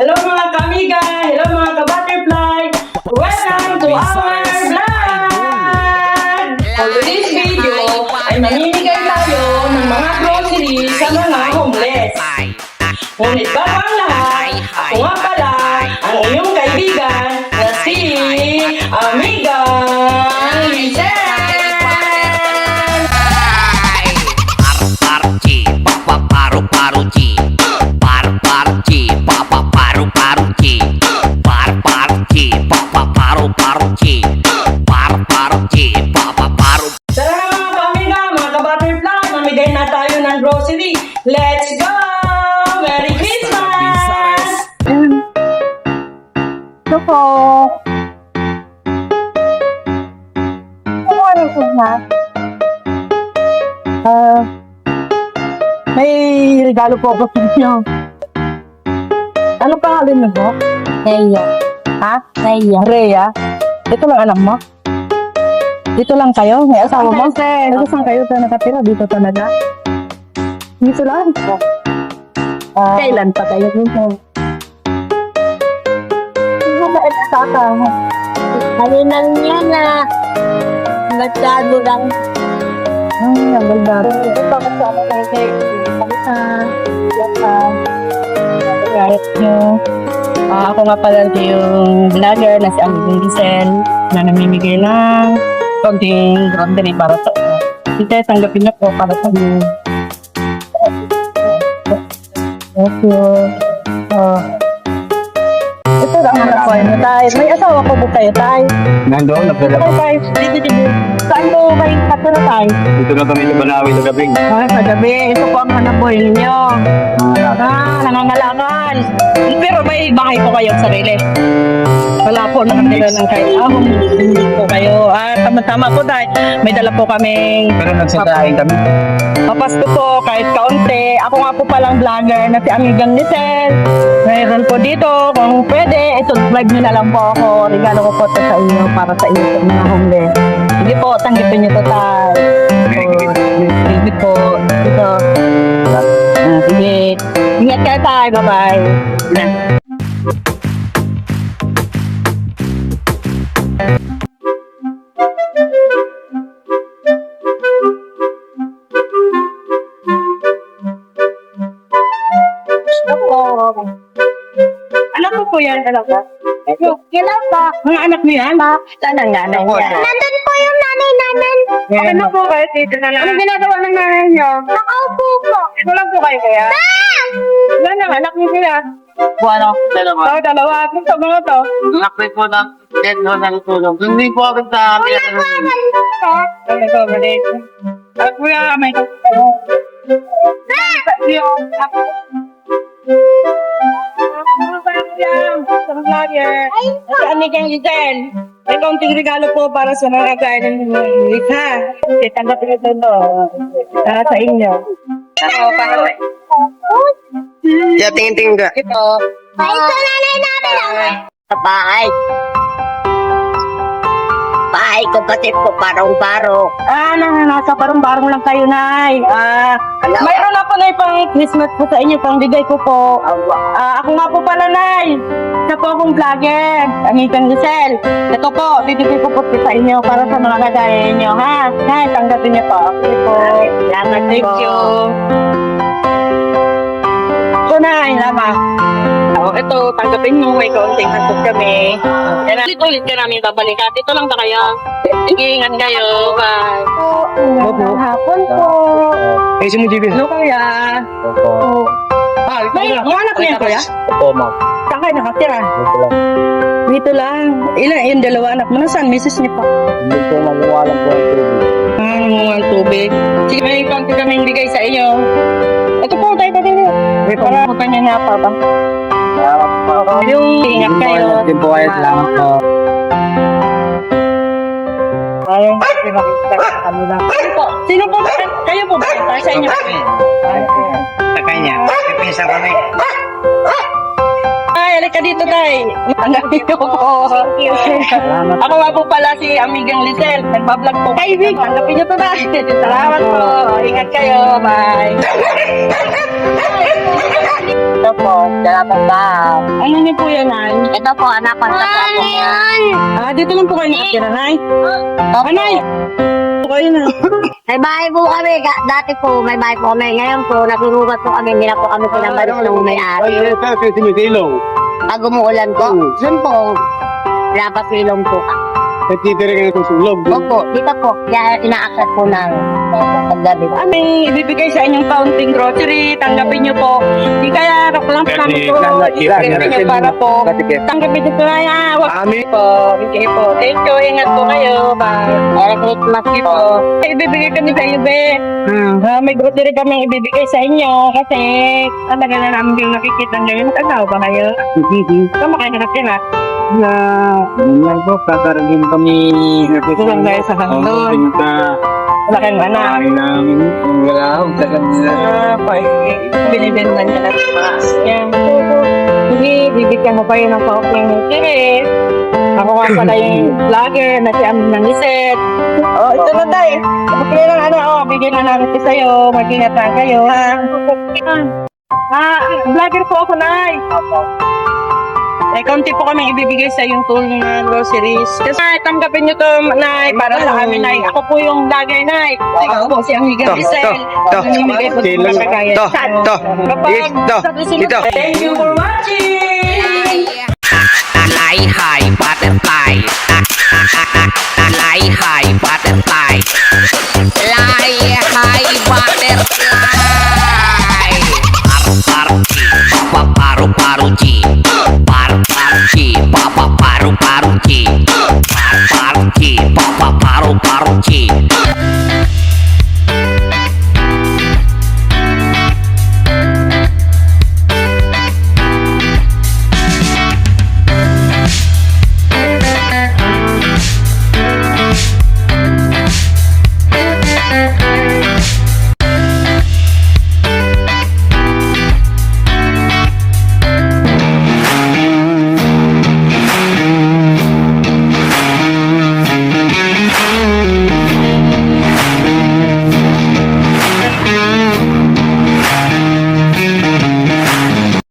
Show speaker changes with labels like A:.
A: Hello mga kamiga! Hello mga ka-butterfly! Welcome to our vlog! For today's video ay mamimigay tayo ng mga groceries sa mga homeless. Ngunit bago ang lahat, ako nga pala ang inyong kaibigan na si Amiga Lizelle! Tara na mga kamiga, mga ka-butterfly, mamigay na tayo ng grocery. Let's go! Merry Christmas!
B: Ito po. Ano po na? May regalo po ako sa inyo. Ano pangalan niyo po? Rhea. Ha? Rhea. Rhea? Ito lang anak mo? Dito lang kayo? May asawa mo? Dito saan kayo nakatira? Dito talaga? Dito lang? Kailan pa kayo dito?
C: Halinang niya na masyado lang.
B: Nagaldaro. Ito pa kasama kayo kayo. Pagka. Pagkayat nyo. Ako nga pala yung vlogger na si Amiga Lizelle na namimigay ng konting grocery para sa iyo. Sige, tanggapin na po para sa iyo. Thank you. Ito lang ang ako niyo, Tay. May asawa ko po kayo, Tay.
D: Nandoon, nagdala ko.
B: Tay, dito. Saan po kayo katira, Tay?
D: Dito na kami sa Banawi sa gabing.
B: Sa gabi, ito po ang hanap buhay ninyo. Nangangalakan. Pero may bahay po kayong sarili. Wala po nakatira ng kahit ahong hindi po kayo. Tama-tama po dahil may dala po kaming
D: Pero nagsasahin kami.
B: papasko po kahit kaunti. Ako nga po palang vlogger na si Amigang Lizelle. Mayroon po dito kung pwede. Ito, subscribe nyo na lang po ako. Regalo ko po ito sa inyo para sa inyo sa mga homeless. Sige po, tanggapin nyo ito tayo. Sige po. Ito. Sige. Ingat kayo tayo. Bye-bye. Na. Ano po yan talaga?
C: Kailan pa?
B: Mga anak niyo yan?
C: Saan ang nanay niya? Nandun po yung nanay namin.
B: Ano po kayo dito na lang? Anong ginagawa ng nanay niyo?
C: Nakaupo po.
B: Ito lang po kayo kaya? Ilan ang anak niyo sila?
D: Buwan ako, dalawa.
B: Dalawa. Kung sa mga to?
D: Nakpit po ng dead no ng tulong. Hindi po ako sa amin.
B: Ano to? Malit. At kuya, may Sa Amigang Lizelle, may kaunting regalo po para sa mga gaya ng ha. Tanggapin ito no. Para sa inyo. Ano, para sa
D: Tingin ka.
B: ito.
C: Ay, sa nanay namin lang. Sa bahay. Bahay ko kasi po parong-paro.
B: Nasa barong-barong lang kayo, Nay. Mayroon na po na pang Christmas po sa inyo, pang bigay ko po. Ako nga po pala, Nay. Isa po akong vlogger, Amigang Lizelle. Ito po, bibigay ko po sa inyo para sa mga kagaya ninyo, ha? Nay, tanggapin niyo po. Okay po.
C: Salamat
B: Thank
C: po.
B: you. So, Nay, lama. Ito, tanggapin mo, may kaunting handog kami. Yan, ulit ka namin babalikan. Ito lang ba kayo? Sige, ingat kayo. Bye.
C: Opo. Hapon po.
D: Eh, si Mujibin.
B: Hello, kuya.
D: Opo.
B: May anak niya, kuya?
D: Opo, ma'am.
B: Saan kayo nakatira?
D: Opo lang.
B: Dito lang. Ilan yung dalawa anak mo? Nasaan? Misis niyo pa?
D: Hindi po maguwalan po ang tubig.
B: Nangunguhan tubig. Sige, may konti kaming bigay sa iyo. Ito po, tayo pa din. Para po kanya nga pa ba?
D: Salamat po.
B: Yung ingat kayo.
D: Din po kayo. Salamat po.
B: Ayun, kami lang. Sino po? Kayo po ba? Para sa inyo.
D: Sa kanya. Pipinsa kami.
B: Ay, alika dito, tay. Tanggapin niyo po.
D: Salamat.
B: Ako nga po pala si Amigang Lizelle. Nagbablog po. Kaibig, tanggapin niyo to, tay. Salamat po. Ingat kayo. Bye.
C: Hello po, dala pong bahaw.
B: Ano niyo po yan, Nay?
C: Ito po, anak ko sa po yan.
B: Dito lang po kayo nakatira, Nay. Nay! Po kayo na.
C: May bahay po kami. Dati po, may bahay po kami. Ngayon po, natulungan po kami. Hindi na po kami pinambalis ng may-ari.
D: Ay, kasi sinigilong.
C: Pag umuulan po, dun po, silong po.
D: At titira ka na sa sulog.
C: Opo, dito po. Kaya inaakit po namin. Paggabi.
B: Aming ibibigay sa inyong kaunting grocery. Tanggapin niyo po. Di kaya rock lang po namin po. Ibibigay niyo para po. Tanggapin niyo po na yan.
D: Amin.
B: Po. Bigay po. Thank you. Ingat po kayo. Bye.
C: Merry Christmas
B: Sige
C: po.
B: po. Ibibigay kami sa iyo, Be. May grocery kami ibibigay sa inyo kasi talaga na namin yung nakikita ngayon. Tagaw ba kayo? Tama kayo na nakila.
D: Yan po, kakaragin kami.
B: Tulong tayo sa handon. Wala kayong anak.
D: Ay namin, wala akong sa kanila.
B: Binibenta niya na mas. Yan. Sige, bibigyan mo kayo ng kauping series. Ako nga pala yung vlogger na si Amin ng Lisette. Oh, ito na tayo. Okay lang ano, bigyan na namin ito sa'yo. Mag-ingat lang kayo, ha? Vlogger po ako, Nay. Kaunti po kami ibibigay sa yung tulong na groceries. Kasi tanggapin nyo to, Nay, para sa amin, Nay. Ako po yung vlogger, Nay. Ako po si Amiga Giselle. Namimigay po sa mga kagaya. Kapag sa susunod, thank you for watching!
E: Fly high butterfly. Fly high butterfly. Fly high butterfly. Paru paru chi. Paru paru chi. Papa paru paru chi. Paru paru chi. Papa paru paru chi.